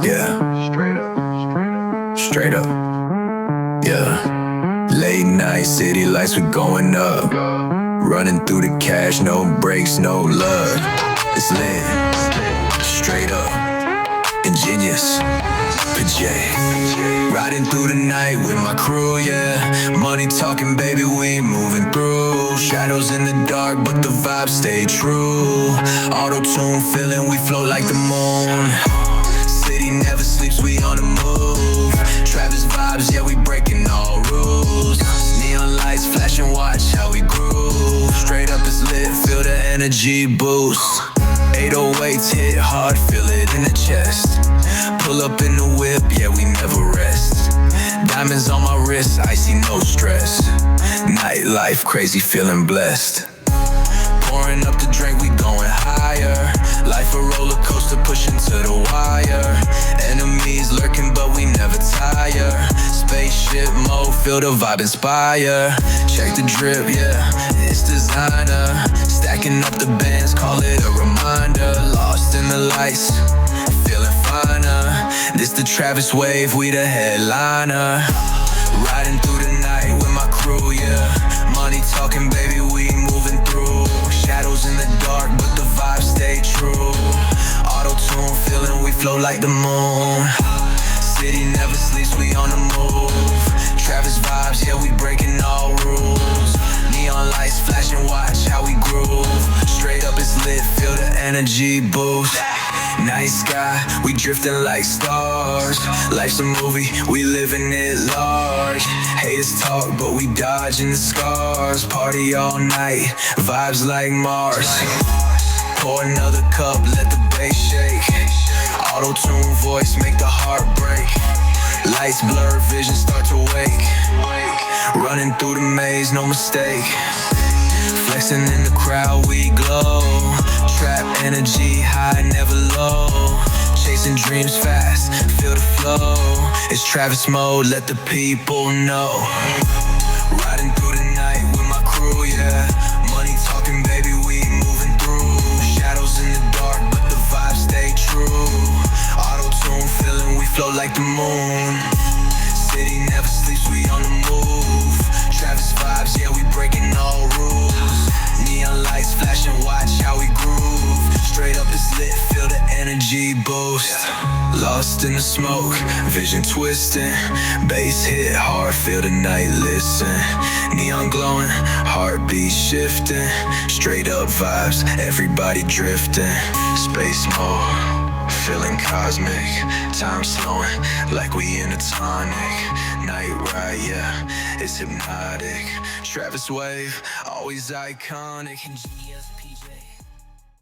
Yeah. Straight up. Yeah. Late night city lights, we going up. Running through the cash, no brakes, no love. It's lit. Straight up. Ingenious. Pwojè. Riding through the night with my crew, yeah. Money talking, baby, we moving through. Shadows in the dark, but the vibes stay true. Auto-tune feeling, we float like the moon. City never sleeps, we on the move. Travis vibes, yeah, we breaking all rules. Neon lights flashing, watch how we groove. Straight up is lit, feel the energy boost. 808s hit hard, feel it in the chest. Pull up in the whip, yeah, we never rest. Diamonds on my wrist, icy, no stress. Nightlife, crazy, feeling blessed. Pouring up the drink, we going higher. Life a roller coaster, pushing to the wire. Enemies lurking, but we never tire. Spaceship mode, feel the vibe inspire. Check the drip, yeah, it's designer. Stacking up the bands, call it a reminder. Lost in the lights, feeling finer. This the Travis wave, we the headliner. Riding through the night with my crew, yeah. Money talking, baby, we moving through. Shadows in the dark, but the vibes stay true. Auto-tune feeling, we float like the moon. City never sleeps, we on the move. Travis vibes, yeah, we breaking all rules. Neon lights flashing, watch how we groove. Straight up it's lit, feel the energy boost. Night sky, we drifting like stars. Life's a movie, we living it large. Haters talk, but we dodging the scars. Party all night, vibes like Mars. Pour another cup, let the bass shake. Auto-tune voice, make the heart break. Lights blur, vision start to wake. Running through the maze, no mistake. Flexing in the crowd, we glow. Trap energy, high, never low. Chasing dreams fast, feel the flow. It's Travis mode, let the people know. Riding through the night with my crew, yeah. Money talking, baby, we moving through. Shadows in the dark, but the vibes stay true. Auto-tune feeling, we float like the moon. City never sleeps, we on the move. Travis vibes, yeah, we breaking all rules. Neon lights flashing, watch how we groove. Straight up is lit, feel the energy boost. Lost in the smoke, vision twisting. Bass hit hard, feel the night listen. Neon glowing, heartbeat shifting. Straight up vibes, everybody drifting. Space mode, feeling cosmic. Time slowing, like we in a tonic. Night ride, yeah, it's hypnotic. Travis wave, always iconic.